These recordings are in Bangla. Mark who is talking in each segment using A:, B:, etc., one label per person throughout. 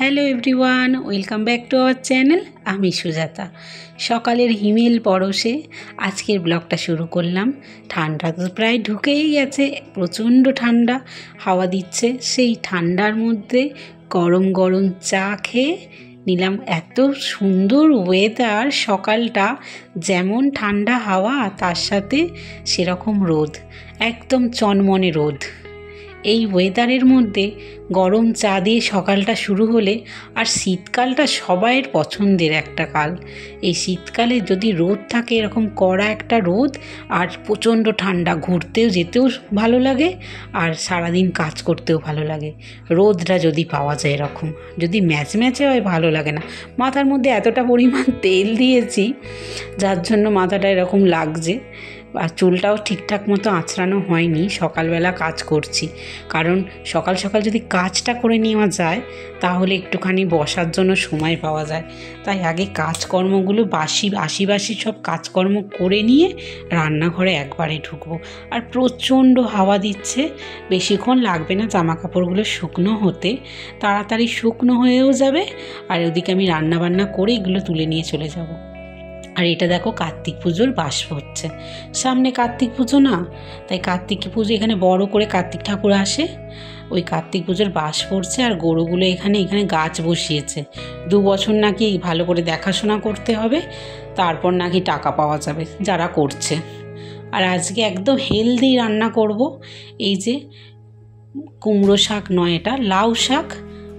A: Hello everyone, welcome back to our channel. আমি সুজাতা। সকালের হিমেল পরশে আজকের ব্লগটা শুরু করলাম। ঠান্ডা তো প্রায় ঢুকেই গেছে, প্রচণ্ড ঠান্ডা হাওয়া দিচ্ছে। সেই ঠান্ডার মধ্যে গরম গরম চা খেয়ে নিলাম। এত সুন্দর ওয়েদার, সকালটা যেমন ঠান্ডা হাওয়া, তার সাথে সেরকম রোদ, একদম চনমনে রোদ। এই ওয়েদারের মধ্যে গরম চা দিয়ে সকালটা শুরু হলে, আর শীতকালটা সবাইয়ের পছন্দের একটা কাল। এই শীতকালে যদি রোদ থাকে, এরকম কড়া একটা রোদ, আর প্রচণ্ড ঠান্ডা, ঘুরতেও যেতেও ভালো লাগে, আর সারাদিন কাজ করতেও ভালো লাগে। রোদটা যদি পাওয়া যায় এরকম, যদি ম্যাচম্যাচে হয় ভালো লাগে না। মাথার মধ্যে এতটা পরিমাণ তেল দিয়েছি, যার জন্য মাথাটা এরকম লাগছে। আর চুলটাও ঠিকঠাক মতো আঁচড়ানো হয়নি, সকালবেলা কাজ করছি। কারণ সকাল সকাল যদি কাজটা করে নেওয়া যায়, তাহলে একটুখানি বসার জন্য সময় পাওয়া যায়। তাই আগে কাজকর্মগুলো বাসি সব কাজকর্ম করে নিয়ে রান্নাঘরে একবারে ঢুকবো। আর প্রচণ্ড হাওয়া দিচ্ছে, বেশিক্ষণ লাগবে না জামা কাপড়গুলো শুকনো হতে, তাড়াতাড়ি শুকনো হয়েও যাবে। আর ওদিকে আমি রান্নাবান্না করে এগুলো তুলে নিয়ে চলে যাব। আর এটা দেখো, কার্তিক পুজোর বাস্প হচ্ছে। সামনে কার্তিক পুজো না, তাই কার্তিক পুজো এখানে বড় করে কার্তিক ঠাকুর আসে, ওই কার্তিক পুজোর বাস পড়ছে। আর গরুগুলো এখানে গাছ বসিয়েছে। 2 বছর নাকি ভালো করে দেখাশোনা করতে হবে, তারপর নাকি টাকা পাওয়া যাবে যারা করছে। আর আজকে একদম হেলদি রান্না করব। এই যে কুমড়ো শাক নয়, এটা লাউ শাক,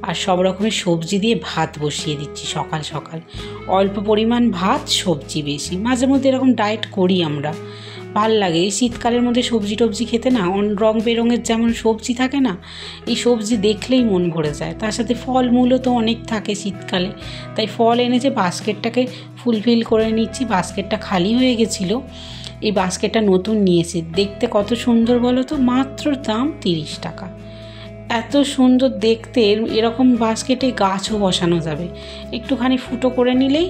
A: আর সব রকমের সবজি দিয়ে ভাত বসিয়ে দিচ্ছি সকাল সকাল। অল্প পরিমাণ ভাত, সবজি বেশি। মাঝে মধ্যে এরকম ডায়েট করি আমরা, ভাল লাগে এই শীতকালের মধ্যে সবজি টবজি খেতে না। রং বেরঙের যেমন সবজি থাকে না, এই সবজি দেখলেই মন ভরে যায়। তার সাথে ফলমূলও তো অনেক থাকে শীতকালে, তাই ফল এনেছে, বাস্কেটটাকে ফুলফিল করে নিচ্ছি। বাস্কেটটা খালি হয়ে গেছিলো, এই বাস্কেটটা নতুন নিয়েছি। দেখতে কত সুন্দর বলো তো, মাত্র দাম 30 টাকা। এত সুন্দর দেখতে, এরকম বাস্কেটে গাছও বসানো যাবে। একটুখানি ফুটো করে নিলেই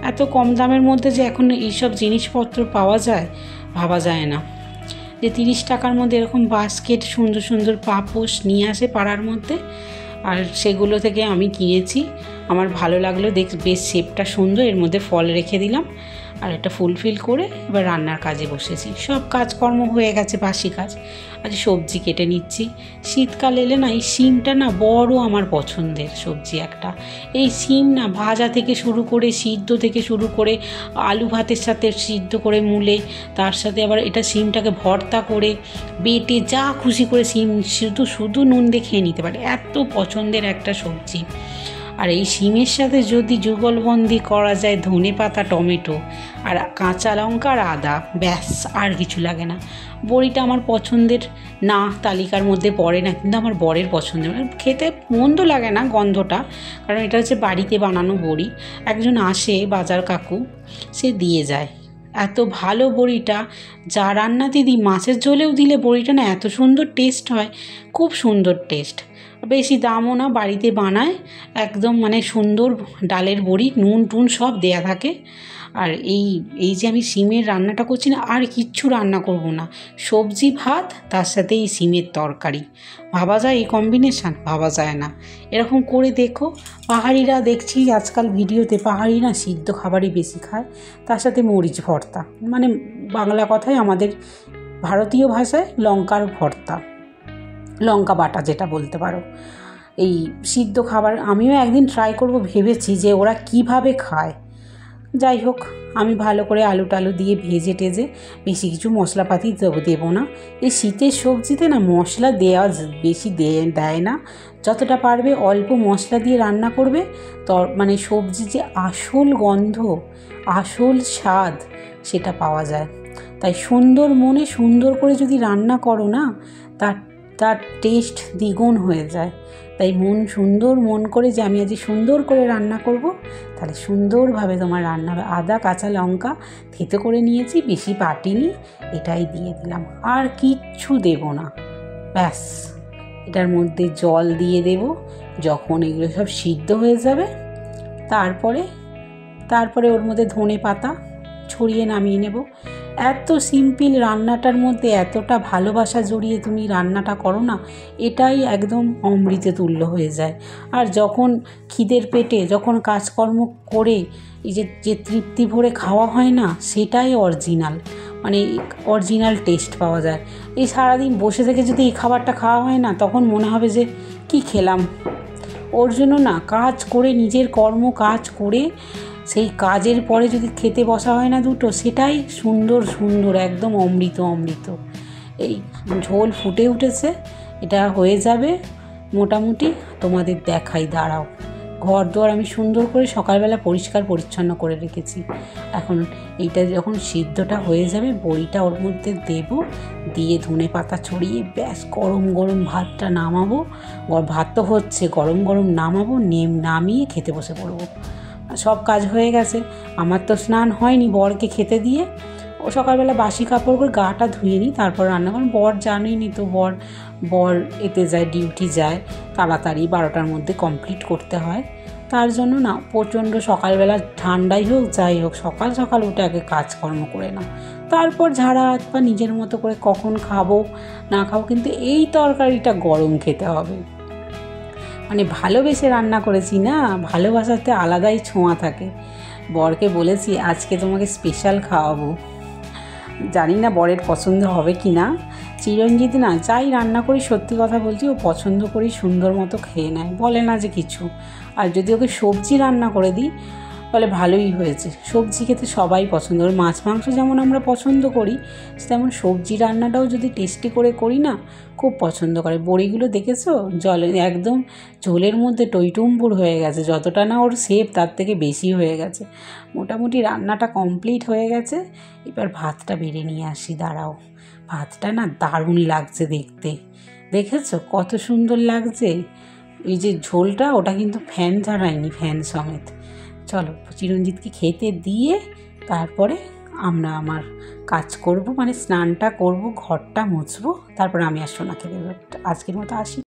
A: এত কম দামের মধ্যে যে এখন এইসব জিনিসপত্র পাওয়া যায়, ভাবা যায় না। যে 30 টাকার মধ্যে এরকম বাস্কেট, সুন্দর সুন্দর পাপোশ নিয়ে আসে পাড়ার মধ্যে, আর সেগুলো থেকে আমি কিনেছি। আমার ভালো লাগলো, বেশ শেপটা সুন্দর, এর মধ্যে ফল রেখে দিলাম। আর এটা ফুলফিল করে এবার রান্নার কাজে বসেছি। সব কাজকর্ম হয়ে গেছে, বাসি কাজ। আজ সবজি কেটে নিচ্ছি। শীতকাল এলে না, এই শিমটা না বড় আমার পছন্দের সবজি একটা। এই শিম না ভাজা থেকে শুরু করে, সিদ্ধ থেকে শুরু করে, আলু ভাতের সাথে সিদ্ধ করে মুলে, তার সাথে আবার এটা শিমটাকে ভর্তা করে, বেটে, যা খুশি করে শিম শুধু নুন দিয়ে খেয়ে নিতে পারে। এত পছন্দের একটা সবজি। আর এই শিমের সাথে যদি যুগলবন্দি করা যায় ধনেপাতা, টমেটো, আর কাঁচা লঙ্কা আর আদা, ব্যাস, আর কিছু লাগে না। বড়িটা আমার পছন্দের না, তালিকার মধ্যে পড়ে না, কিন্তু আমার বরের পছন্দের। খেতে মন্দ লাগে না গন্ধটা, কারণ এটা হচ্ছে বাড়িতে বানানো বড়ি। একজন আসে, বাজার কাকু, সে দিয়ে যায়। এত ভালো বড়িটা, যা রান্না দিদি, মাছের ঝোলেও দিলে বড়িটা না এত সুন্দর টেস্ট হয়, খুব সুন্দর টেস্ট। বেশি দামও না, বাড়িতে বানায় একদম, মানে সুন্দর ডালের বড়ি, নুন টুন সব দেয়া থাকে। আর এই যে আমি শিমের রান্নাটা করছি না, আর কিচ্ছু রান্না করব না, সবজি ভাত, তার সাথে এই শিমের তরকারি। ভাবা যায় এই কম্বিনেশান? ভাবা যায় না। এরকম করে দেখো। পাহাড়িরা দেখছি আজকাল ভিডিওতে, পাহাড়িরা সিদ্ধ খাবারই বেশি খায়, তার সাথে মরিচ ভর্তা, মানে বাংলা কথায়, আমাদের ভারতীয় ভাষায় লঙ্কার ভর্তা, লঙ্কা বাটা যেটা বলতে পারো। এই সিদ্ধ খাবার আমিও একদিন ট্রাই করব ভেবেছি, যে ওরা কিভাবে খায়। যাই হোক, আমি ভালো করে আলু টালু দিয়ে ভেজে টেজে, বেশি কিছু মশলাপাতি দেবো না। এই শীতের সবজিতে না মশলা বেশি দেয় না। যতটা পারবে অল্প মশলা দিয়ে রান্না করবে, মানে সবজি যে আসল গন্ধ, আসল স্বাদ, সেটা পাওয়া যায়। তাই সুন্দর মনে সুন্দর করে যদি রান্না করো না, তার টেস্ট দ্বিগুণ হয়ে যায়। তাই সুন্দর মন করে, যে আমি আজ সুন্দর করে রান্না করব, তাহলে সুন্দরভাবে তোমার রান্না হবে। আদা, কাঁচা লঙ্কা থেতো করে নিয়েছি, বেশি বাটিনি, এটাই দিয়ে দিলাম, আর কিচ্ছু দেব না। ব্যাস, এটার মধ্যে জল দিয়ে দেব। যখন এগুলো সব সিদ্ধ হয়ে যাবে, তারপরে ওর মধ্যে ধনে পাতা ছড়িয়ে নামিয়ে নেব। এত সিম্পল রান্নাটার মধ্যে এতটা ভালোবাসা জড়িয়ে তুমি রান্নাটা করো না, এটাই একদম অমৃতে তুল্য হয়ে যায়। আর যখন খিদের পেটে যখন কাজকর্ম করে এই যে তৃপ্তি ভরে খাওয়া হয় না, সেটাই অরিজিনাল, মানে অরিজিনাল টেস্ট পাওয়া যায়। এই সারাদিন বসে থেকে যদি এই খাবারটা খাওয়া হয় না, তখন মনে হবে যে কি খেলাম। ওর জন্য না, কাজ করে নিজের কর্ম কাজ করে সেই কাজের পরে যদি খেতে বসা হয় না দুটো, সেটাই সুন্দর সুন্দর, একদম অমৃত অমৃত। এই ঝোল ফুটে উঠেছে, এটা হয়ে যাবে মোটামুটি, তোমাদের দেখাই, দাঁড়াও। ঘর দুয়ার আমি সুন্দর করে সকালবেলা পরিষ্কার পরিচ্ছন্ন করে রেখেছি। এখন এইটা যখন সিদ্ধটা হয়ে যাবে, বড়িটা ওর মধ্যে দেব, দিয়ে ধনে পাতা ছড়িয়ে ব্যাস গরম গরম ভাতটা নামাবো। ভাত তো হচ্ছে, গরম গরম নামাবো, নামিয়ে খেতে বসে পড়বো। সব কাজ হয়ে গেছে। আমার তো স্নান হয়নি, বরকে খেতে দিয়ে ও সকালবেলা বাসি কাপড় করে গাটা ধুয়ে নিই, তারপর রান্না করেন। বর জানেনি তো, বর এতে যায়, ডিউটি যায়, তাড়াতাড়ি 12টার মধ্যে কমপ্লিট করতে হয়। তার জন্য না প্রচণ্ড সকালবেলা, ঠান্ডাই হোক যাই হোক, সকাল সকাল উঠে আগে কাজকর্ম করে নাও, তারপর ঝাড়া হাত পা নিজের মতো করে কখন খাবো না খাবো, কিন্তু এই তরকারিটা গরম খেতে হবে। মানে ভালোবেসে রান্না করেছি না, ভালোবাসাতে আলাদাই ছোঁয়া থাকে। বরকে বলেছি আজকে তোমাকে স্পেশাল খাওয়াবো। জানি না বরের পছন্দ হবে কি না। চিরঞ্জিত না, যাই রান্না করি, সত্যি কথা বলছি, ও পছন্দ করি, সুন্দর মতো খেয়ে নেয়, বলে না যে কিছু। আর যদি ওকে সবজি রান্না করে দিই, বলে ভালোই হয়েছে। সবজি খেতে সবাই পছন্দ করে, মাছ মাংস যেমন আমরা পছন্দ করি, তেমন সবজি রান্নাটাও যদি টেস্টি করে করি না, খুব পছন্দ করে। বড়িগুলো দেখেছো, জলে একদম ঝোলের মধ্যে টইটুম্বুর হয়ে গেছে, যতটা না ওর শেপ তার থেকে বেশি হয়ে গেছে। মোটামুটি রান্নাটা কমপ্লিট হয়ে গেছে। এবার ভাতটা বেড়ে নিয়ে আসি, দাঁড়াও। ভাতটা না দারুণ লাগছে দেখতে, দেখেছো কত সুন্দর লাগছে। এই যে ঝোলটা, ওটা কিন্তু ফ্যান ঝাড়ায়নি, ফ্যান সমেত। চলো চিরঞ্জিতকে খেতে দিয়ে তারপরে আমার কাজ করব, মানে স্নানটা করব, ঘরটা মুছবো, তারপরে আমি আর সোনাকে দেবো। আজকের মতো আসি।